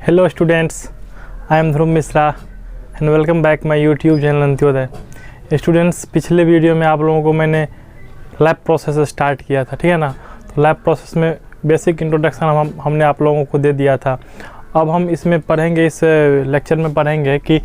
Hello students, I am Dhruv Mishra and welcome back my YouTube channel Antyodaya. Students, पिछले video में आप लोगों को मैंने लैब प्रोसेस स्टार्ट किया था, ठीक है ना। तो लैब प्रोसेस में बेसिक इंट्रोडक्शन हमने आप लोगों को दे दिया था। अब हम इसमें पढ़ेंगे, इस लेक्चर में पढ़ेंगे कि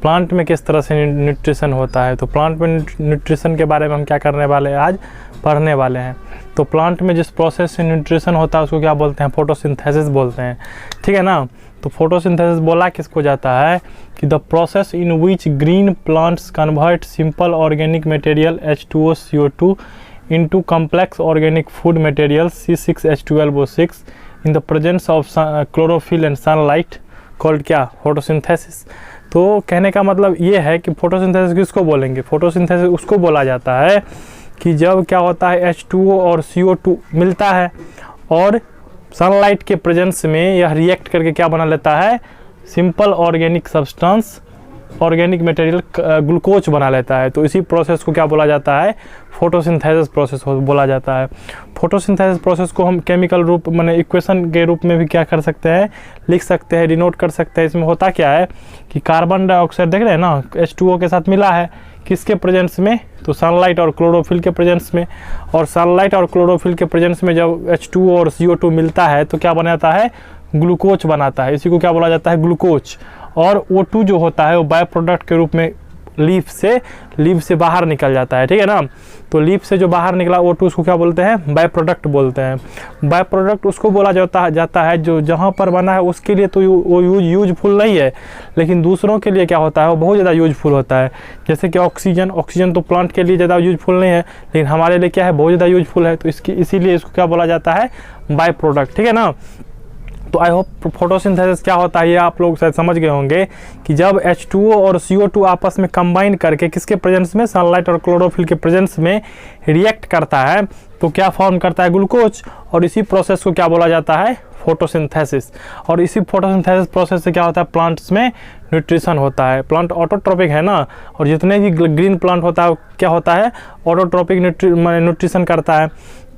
प्लांट में किस तरह से न्यूट्रिशन होता है। तो प्लांट में न्यूट्रिशन के बारे में हम क्या करने वाले हैं, आज पढ़ने वाले हैं। तो प्लांट में जिस प्रोसेस से न्यूट्रिशन होता है उसको क्या बोलते हैं, फोटोसिंथेसिस बोलते हैं, ठीक है ना। तो फोटोसिंथेसिस बोला किसको जाता है कि the process in which green plants convert simple organic material H2O CO2 into complex organic food materials C6H12O6 in the presence of chlorophyll and sunlight called क्या, फोटोसिंथेसिस। तो कहने का मतलब ये है कि फोटोसिंथेसिस किसको बोलेंगे, फोटोसिंथेसिस उसको बोला जाता है कि जब क्या होता है H2O और CO2 मिलता है और सनलाइट के प्रेजेंस में यह रिएक्ट करके क्या बना लेता है, simple organic substance, organic material glucose बना लेता है। तो इसी प्रोसेस को क्या बोला जाता है, फोटोसिंथेसिस प्रोसेस बोला जाता है। फोटोसिंथेसिस प्रोसेस को हम केमिकल रूप माने इक्वेशन के रूप में भी क्या कर सकते हैं, लिख सकते हैं, डिनोट कर सकते हैं। इसमें होता क्या है कि कार्बन डाइऑक्साइड देख रहे हैं ना, H2O के साथ मिला है किसके प्रेजेंस में, तो सनलाइट और क्लोरोफिल के प्रेजेंस में। और सनलाइट और क्लोरोफिल के प्रेजेंस में जब H2O और CO2 मिलता है तो क्या बनाता है, ग्लूकोज बनाता है। इसी को क्या बोला जाता है, ग्लूकोज। और O2 जो होता है वो बाय प्रोडक्ट के रूप में लीफ से बाहर निकल जाता है, ठीक है ना। तो लीफ से जो बाहर निकला O2 उसको क्या बोलते हैं, बाय प्रोडक्ट बोलते हैं। बाय प्रोडक्ट उसको बोला जाता है जो जहाँ पर बना है उसके लिए तो वो यूजफुल नहीं है, लेकिन दूसरों के लिए क्या होता है, वो बहुत ज़्यादा यूजफुल होता है। जैसे कि ऑक्सीजन तो प्लांट के लिए ज़्यादा यूजफुल नहीं है, लेकिन हमारे लिए क्या है, बहुत ज़्यादा यूजफुल है। तो इसीलिए इसको क्या बोला जाता है, बाय प्रोडक्ट, ठीक है ना। तो आई होप फोटोसिंथेसिस क्या होता है ये आप लोग शायद समझ गए होंगे कि जब H2O और CO2 आपस में कंबाइन करके किसके प्रेजेंस में, सनलाइट और क्लोरोफिल के प्रेजेंस में रिएक्ट करता है तो क्या फॉर्म करता है, ग्लूकोज। और इसी प्रोसेस को क्या बोला जाता है, फोटोसिंथेसिस। और इसी फोटोसिंथेसिस प्रोसेस से क्या होता है, प्लांट्स में न्यूट्रिशन होता है। प्लांट ऑटोट्रोपिक है ना, और जितने भी ग्रीन प्लांट होता है क्या होता है, ऑटोट्रोपिक न्यूट्रिशन करता है।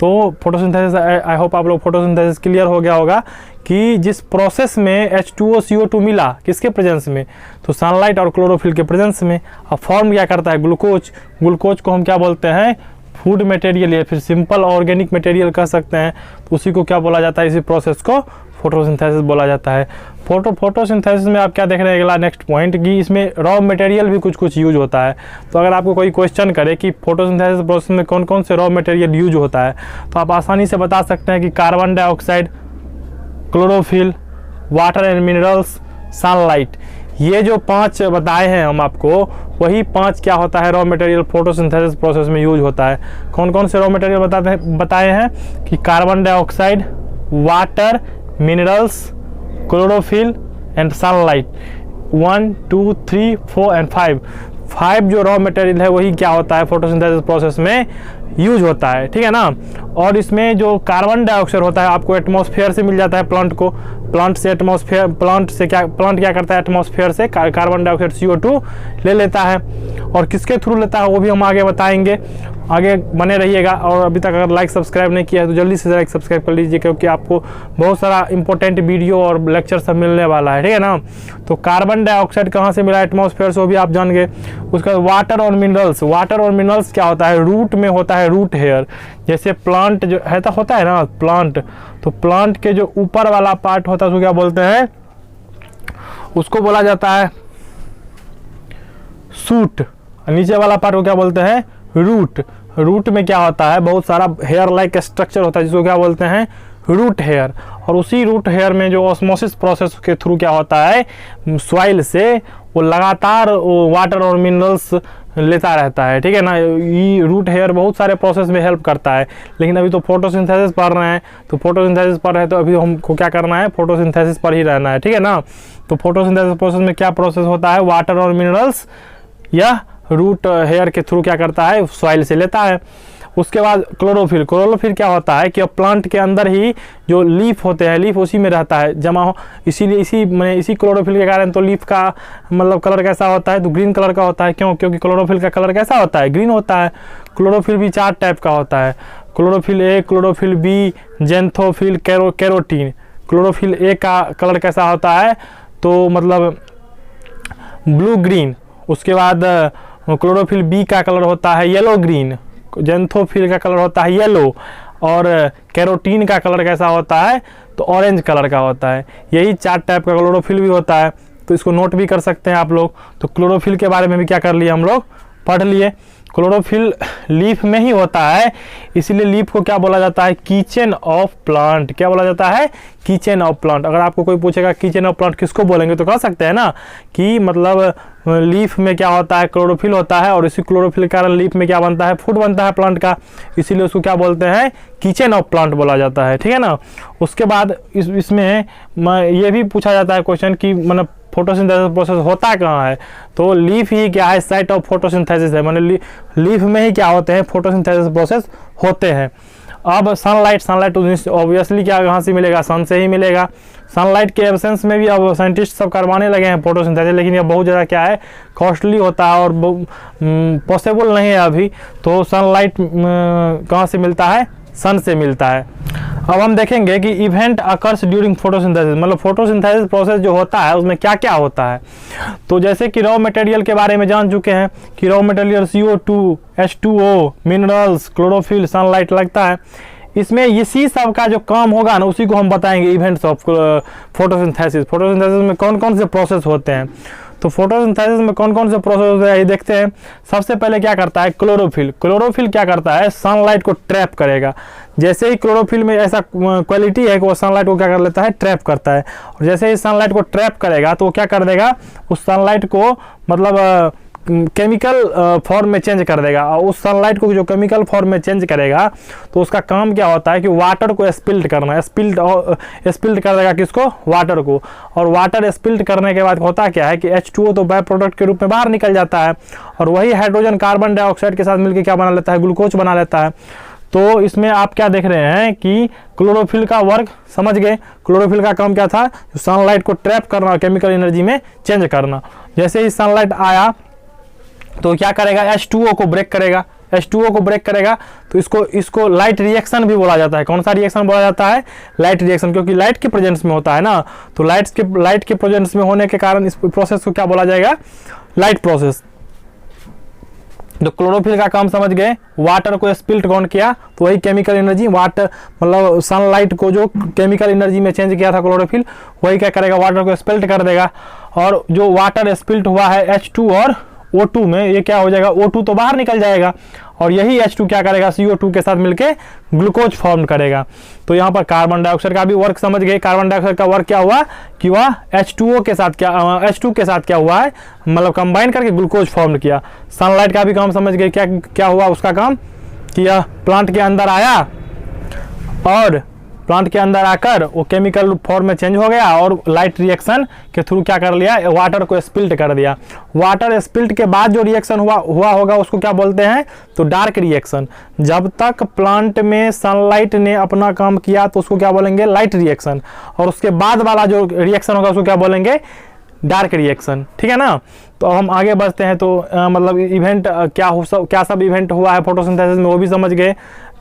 तो फोटोसिंथेसिस, आई होप आप लोग फोटोसिंथेसिस क्लियर हो गया होगा कि जिस प्रोसेस में H2O CO2 मिला किसके प्रेजेंस में, तो सनलाइट और क्लोरोफिल के प्रेजेंस में, अब फॉर्म क्या करता है, ग्लूकोज। ग्लूकोज को हम क्या बोलते हैं, फूड मटेरियल या फिर सिंपल ऑर्गेनिक मटेरियल कह सकते हैं। तो उसी को क्या बोला जाता है, इसी प्रोसेस को फोटोसिंथेसिस बोला जाता है। फोटोसिंथेसिस में आप क्या देख रहे हैं, अगला नेक्स्ट पॉइंट कि इसमें रॉ मटेरियल भी कुछ यूज होता है। तो अगर आपको कोई क्वेश्चन करे कि फोटोसिंथेसिस प्रोसेस में कौन कौन से रॉ मटेरियल यूज होता है, तो आप आसानी से बता सकते हैं कि carbon dioxide, chlorophyll, water and minerals, sunlight. ये जो 5 बताए हैं हम आपको, वही 5 क्या होता है, रॉ मटेरियल फोटोसिंथेसिस प्रोसेस में यूज होता है। कौन कौन से रॉ मटेरियल बताए हैं कि carbon dioxide, water, minerals, chlorophyll and sunlight. 1 2 3 4 and 5 जो रॉ मटेरियल है वही क्या होता है, फोटोसिंथेसिस प्रोसेस में यूज होता है, ठीक है ना। और इसमें जो कार्बन डाइऑक्साइड होता है आपको एटमॉस्फेयर से मिल जाता है प्लांट को। प्लांट क्या करता है, एटमॉस्फेयर से कार्बन डाइऑक्साइड CO2 ले लेता है। और किसके थ्रू लेता है वो भी हम आगे बताएंगे, आगे बने रहिएगा। और अभी तक अगर लाइक सब्सक्राइब नहीं किया है तो जल्दी से लाइक सब्सक्राइब कर लीजिए, क्योंकि आपको बहुत सारा इंपॉर्टेंट वीडियो और लेक्चर सब मिलने वाला है, ठीक है ना। तो कार्बन डाइऑक्साइड कहाँ से मिला, एटमॉस्फेयर से, वो भी आप जान गए। उसका वाटर और मिनरल्स क्या होता है, रूट में होता है, रूट हेयर। जैसे प्लांट जो है होता है ना प्लांट, तो प्लांट के जो ऊपर वाला पार्ट होता है उसको क्या बोलते हैं, उसको बोला जाता है सूट। नीचे वाला पार्ट को क्या बोलते हैं, रूट में क्या होता है, बहुत सारा हेयर लाइक स्ट्रक्चर होता है जिसको क्या बोलते हैं, रूट हेयर। और उसी रूट हेयर में जो ऑस्मोसिस प्रोसेस के थ्रू क्या होता है, सॉइल से वो लगातार वाटर और मिनरल्स लेता रहता है, ठीक है ना। ये रूट हेयर बहुत सारे प्रोसेस में हेल्प करता है। लेकिन अभी तो फोटोसिंथेसिस पढ़ रहे हैं, तो फोटोसिंथेसिस पढ़ रहे हैं तो अभी हमको क्या करना है, फोटोसिंथेसिस पर ही रहना है, ठीक है ना। तो फोटोसिंथेसिस प्रोसेस में क्या प्रोसेस होता है, वाटर और मिनरल्स या रूट हेयर के थ्रू क्या करता है, सॉइल से लेता है। उसके बाद क्लोरोफिल क्या होता है कि प्लांट के अंदर ही जो लीफ होते हैं, लीफ उसी में रहता है जमा हो, इसीलिए इसी क्लोरोफिल के कारण तो लीफ का मतलब कलर कैसा होता है, तो ग्रीन कलर का होता है। क्योंकि क्लोरोफिल का कलर कैसा होता है, ग्रीन होता है। क्लोरोफिल भी 4 टाइप का होता है, chlorophyll a, chlorophyll b, xanthophyll, carotene. Chlorophyll a का कलर कैसा होता है, तो मतलब ब्लू ग्रीन। उसके बाद क्लोरोफिल बी का कलर होता है येलो ग्रीन, जेंथोफिल का कलर होता है येलो, और कैरोटीन का कलर कैसा होता है, तो ऑरेंज कलर का होता है। यही 4 टाइप का क्लोरोफिल भी होता है, तो इसको नोट भी कर सकते हैं आप लोग। तो क्लोरोफिल के बारे में भी क्या कर लिए हम लोग, पढ़ लिए। क्लोरोफिल लीफ में ही होता है, इसीलिए लीफ को क्या बोला जाता है, किचन ऑफ प्लांट। क्या बोला जाता है, किचन ऑफ प्लांट। अगर आपको कोई पूछेगा किचन ऑफ प्लांट किसको बोलेंगे, तो कह सकते हैं ना कि मतलब लीफ में क्या होता है, क्लोरोफिल होता है, और इसी क्लोरोफिल के कारण लीफ में क्या बनता है, फूड बनता है प्लांट का, इसीलिए उसको क्या बोलते हैं, किचन ऑफ प्लांट बोला जाता है। ठीक है ना। उसके बाद इसमें ये भी पूछा जाता है क्वेश्चन कि मतलब फोटोसिंथेसिस प्रोसेस होता कहाँ है, तो लीफ ही क्या है, साइट ऑफ फोटोसिंथेसिस है, मतलब लीफ में ही क्या होते हैं, फोटोसिंथेसिस प्रोसेस होते हैं। अब सनलाइट ऑब्वियसली क्या कहाँ से मिलेगा, सन से ही मिलेगा। सनलाइट के एब्सेंस में भी अब साइंटिस्ट सब करवाने लगे हैं फोटोसिंथेसिस, लेकिन ये बहुत ज़्यादा क्या है, कॉस्टली होता है और पॉसिबल नहीं है अभी। तो सनलाइट कहाँ से मिलता है, सन से मिलता है। अब हम देखेंगे कि इवेंट अकर्स ड्यूरिंग फोटोसिंथेसिस, मतलब फोटोसिंथेसिस प्रोसेस जो होता है उसमें क्या क्या होता है। तो जैसे कि रॉ मटेरियल के बारे में जान चुके हैं कि raw material CO2, H2O, minerals, chlorophyll, sunlight लगता है। इसमें इसी सब का जो काम होगा ना, उसी को हम बताएंगे इवेंट्स ऑफ फोटोसिंथेसिस। फोटोसिंथेसिस में कौन कौन से प्रोसेस होते हैं, तो फोटोसिंथेसिस में कौन कौन से प्रोसेस होते हैं ये देखते हैं। सबसे पहले क्या करता है क्लोरोफिल क्या करता है, सनलाइट को ट्रैप करेगा। जैसे ही क्लोरोफिल में ऐसा क्वालिटी है कि वो सनलाइट को क्या कर लेता है, ट्रैप करता है। और जैसे ही सनलाइट को ट्रैप करेगा तो वो क्या कर देगा, उस सनलाइट को मतलब केमिकल फॉर्म में चेंज कर देगा। और उस सनलाइट को जो केमिकल फॉर्म में चेंज करेगा तो उसका काम क्या होता है कि वाटर को स्पिल्ट करना, स्पिल्ट कर देगा किसको, वाटर को। और वाटर स्पिल्ट करने के बाद होता क्या है कि H2O तो बाय प्रोडक्ट के रूप में बाहर निकल जाता है, और वही हाइड्रोजन कार्बन डाइऑक्साइड के साथ मिलकर क्या बना लेता है, ग्लूकोज बना लेता है। तो इसमें आप क्या देख रहे हैं कि क्लोरोफिल का वर्क समझ गए। क्लोरोफिल का काम क्या था, सनलाइट को ट्रैप करना, केमिकल एनर्जी में चेंज करना। जैसे ही सनलाइट आया तो क्या करेगा, H2O को ब्रेक करेगा। H2O को ब्रेक करेगा तो इसको लाइट रिएक्शन भी बोला जाता है। कौन सा रिएक्शन बोला जाता है, लाइट रिएक्शन, क्योंकि लाइट के प्रेजेंस में होता है ना। तो लाइट के प्रेजेंस में होने के कारण इस प्रोसेस को क्या बोला जाएगा, लाइट प्रोसेस। तो क्लोरोफिल का काम समझ गए, वाटर को स्पिल्ट कौन किया, तो वही केमिकल एनर्जी, वाटर मतलब सनलाइट को जो केमिकल एनर्जी में चेंज किया था क्लोरोफिल, वही क्या करेगा, वाटर को स्पिल्ट कर देगा। और जो वाटर स्पिल्ट हुआ है H2 और O2 में, ये क्या हो जाएगा, O2 तो बाहर निकल जाएगा, और यही H2 क्या करेगा, CO2 के साथ मिलके ग्लूकोज फॉर्म करेगा। तो यहाँ पर कार्बन डाइऑक्साइड का भी वर्क समझ गए। कार्बन डाइऑक्साइड का वर्क क्या हुआ कि वह H2 के साथ क्या हुआ है, मतलब कंबाइन करके ग्लूकोज फॉर्म किया। सनलाइट का भी काम समझ गए, क्या क्या हुआ उसका काम कि यह प्लांट के अंदर आया, और प्लांट के अंदर आकर वो केमिकल फॉर्म में चेंज हो गया, और लाइट रिएक्शन के थ्रू क्या कर लिया, वाटर को स्पिल्ट कर दिया। वाटर स्पिल्ट के बाद जो रिएक्शन हुआ होगा उसको क्या बोलते हैं, तो डार्क रिएक्शन। जब तक प्लांट में सनलाइट ने अपना काम किया तो उसको क्या बोलेंगे, लाइट रिएक्शन, और उसके बाद वाला जो रिएक्शन होगा उसको क्या बोलेंगे, डार्क रिएक्शन। ठीक है ना। तो हम आगे बढ़ते हैं। तो मतलब इवेंट क्या सब इवेंट हुआ है फोटोसिंथेसिस में, वो भी समझ गए।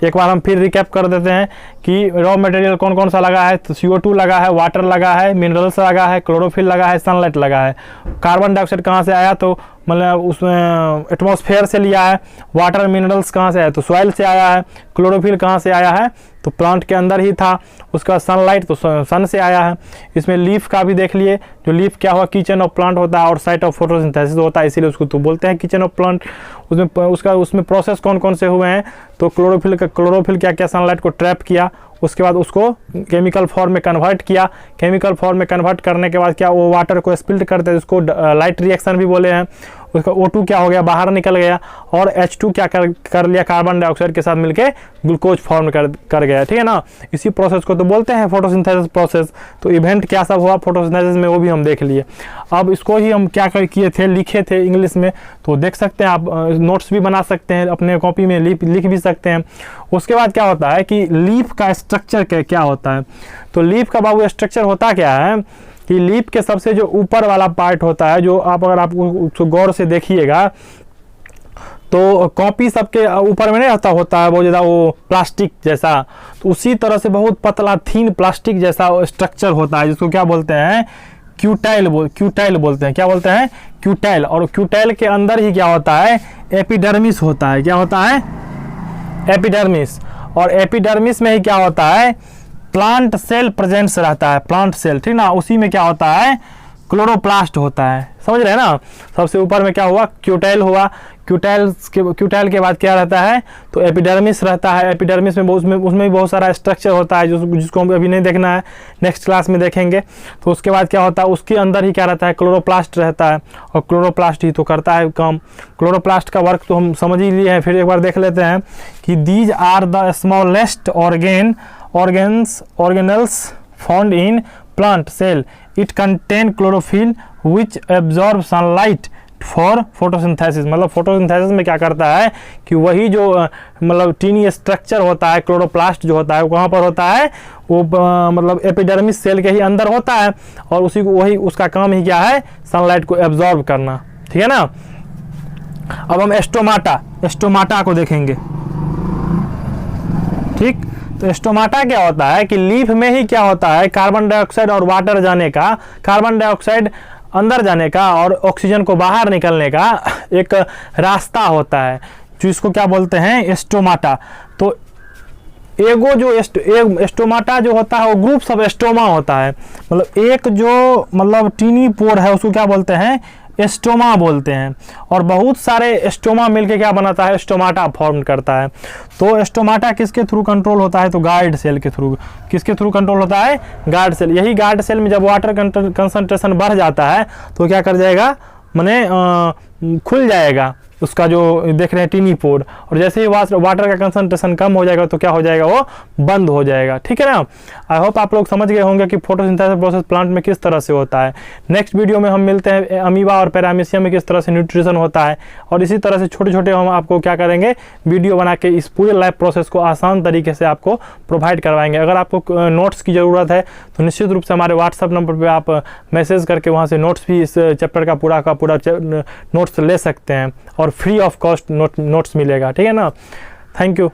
एक बार हम फिर रिकैप कर देते हैं कि रॉ मटेरियल कौन कौन सा लगा है, तो CO2 लगा है, वाटर लगा है, मिनरल्स लगा है, क्लोरोफिल लगा है, सनलाइट लगा है। कार्बन डाइऑक्साइड कहाँ से आया, तो मतलब उसमें एटमॉस्फेयर से लिया है। वाटर मिनरल्स कहाँ से आया, तो सॉइल से आया है। क्लोरोफिल कहाँ से आया है, तो प्लांट के अंदर ही था। उसका सनलाइट तो सन से आया है। इसमें लीफ का भी देख लिए, जो लीफ क्या हुआ, किचन ऑफ प्लांट होता है और साइट ऑफ फोटोसिंथेसिस होता है, इसीलिए उसको तो बोलते हैं किचन ऑफ प्लांट। उसमें प्रोसेस कौन कौन से हुए हैं, तो क्लोरोफिल क्या क्या सनलाइट को ट्रैप किया, उसके बाद उसको केमिकल फॉर्म में कन्वर्ट किया। केमिकल फॉर्म में कन्वर्ट करने के बाद क्या, वो वाटर को स्पिल्ट करते हैं, उसको लाइट रिएक्शन भी बोले हैं। उसका O2 क्या हो गया, बाहर निकल गया, और H2 क्या कर लिया, कार्बन डाइऑक्साइड के साथ मिलके ग्लूकोज फॉर्म कर गया। ठीक है ना। इसी प्रोसेस को तो बोलते हैं फोटोसिंथेसिस प्रोसेस। तो इवेंट क्या सब हुआ फोटोसिंथेसिस में वो भी हम देख लिए। अब इसको ही हम क्या किए थे, लिखे थे इंग्लिश में, तो देख सकते हैं आप, नोट्स भी बना सकते हैं, अपने कॉपी में लिख भी सकते हैं। उसके बाद क्या होता है कि लीफ का स्ट्रक्चर क्या होता है, तो लीफ का बाबू स्ट्रक्चर होता क्या है कि लीफ के सबसे जो ऊपर वाला पार्ट होता है, जो अगर आप उसको गौर से देखिएगा तो कॉपी सबके ऊपर में नहीं रहता होता है बहुत ज़्यादा वो प्लास्टिक जैसा, तो उसी तरह से बहुत पतला थीन प्लास्टिक जैसा स्ट्रक्चर होता है जिसको क्या बोलते हैं, क्यूटाइल बोलते हैं। क्या बोलते हैं? क्यूटाइल। और क्यूटाइल के अंदर ही क्या होता है, एपिडर्मिस होता है। क्या होता है? एपिडर्मिस। और एपिडर्मिस में ही क्या होता है, प्लांट सेल प्रेजेंस रहता है, प्लांट सेल, ठीक ना। उसी में क्या होता है, क्लोरोप्लास्ट होता है। समझ रहे हैं ना। सबसे ऊपर में क्या हुआ, क्यूटाइल हुआ। क्यूटाइल के बाद क्या रहता है, तो एपिडर्मिस रहता है। एपिडर्मिस में उसमें भी बहुत सारा स्ट्रक्चर होता है जिसको हम अभी नहीं देखना है, नेक्स्ट क्लास में देखेंगे। तो उसके बाद क्या होता है, उसके अंदर ही क्या रहता है, क्लोरोप्लास्ट रहता है। और क्लोरोप्लास्ट ही तो करता है काम। क्लोरोप्लास्ट का वर्क तो हम समझ ही लिए हैं, फिर एक बार देख लेते हैं कि these are the smallest organelles found in plant cell. It contain chlorophyll which absorb sunlight for photosynthesis। मतलब फोटोसिंथेसिस में क्या करता है कि वही जो मतलब टीनी स्ट्रक्चर होता है, क्लोरोप्लास्ट जो होता है वो कहाँ पर होता है, वो मतलब एपिडर्मिस सेल के ही अंदर होता है। और उसी को वही उसका काम ही क्या है, सनलाइट को एब्जॉर्ब करना। ठीक है ना। अब हम एस्टोमाटा को देखेंगे। ठीक, तो स्टोमाटा क्या होता है कि लीफ में ही क्या होता है, कार्बन डाइऑक्साइड और वाटर जाने का, कार्बन डाइऑक्साइड अंदर जाने का और ऑक्सीजन को बाहर निकलने का एक रास्ता होता है, जो इसको क्या बोलते हैं, स्टोमाटा। तो स्टोमाटा जो होता है वो ग्रुप्स ऑफ स्टोमा होता है। मतलब एक जो मतलब टीनी पोर है उसको क्या बोलते हैं, स्टोमा बोलते हैं। और बहुत सारे स्टोमा मिलके क्या बनाता है, स्टोमाटा फॉर्म करता है। तो स्टोमाटा किसके थ्रू कंट्रोल होता है, तो गार्ड सेल के थ्रू। किसके थ्रू कंट्रोल होता है, गार्ड सेल। यही गार्ड सेल में जब वाटर कंसंट्रेशन बढ़ जाता है तो क्या कर जाएगा, माने खुल जाएगा उसका जो देख रहे हैं टीनी पोर। और जैसे ही वाटर का कंसंट्रेशन कम हो जाएगा तो क्या हो जाएगा, वो बंद हो जाएगा। ठीक है ना। आई होप आप लोग समझ गए होंगे कि फोटोसिंथेसिस प्रोसेस प्लांट में किस तरह से होता है। नेक्स्ट वीडियो में हम मिलते हैं अमीबा और पैरामीशियम में किस तरह से न्यूट्रिशन होता है। और इसी तरह से छोटे छोटे हम आपको क्या करेंगे, वीडियो बना के इस पूरे लैब प्रोसेस को आसान तरीके से आपको प्रोवाइड करवाएंगे। अगर आपको नोट्स की ज़रूरत है तो निश्चित रूप से हमारे व्हाट्सअप नंबर पर आप मैसेज करके वहाँ से नोट्स भी इस चैप्टर का पूरा नोट्स ले सकते हैं और फ्री ऑफ कॉस्ट नोट्स मिलेगा। ठीक है ना। Thank you.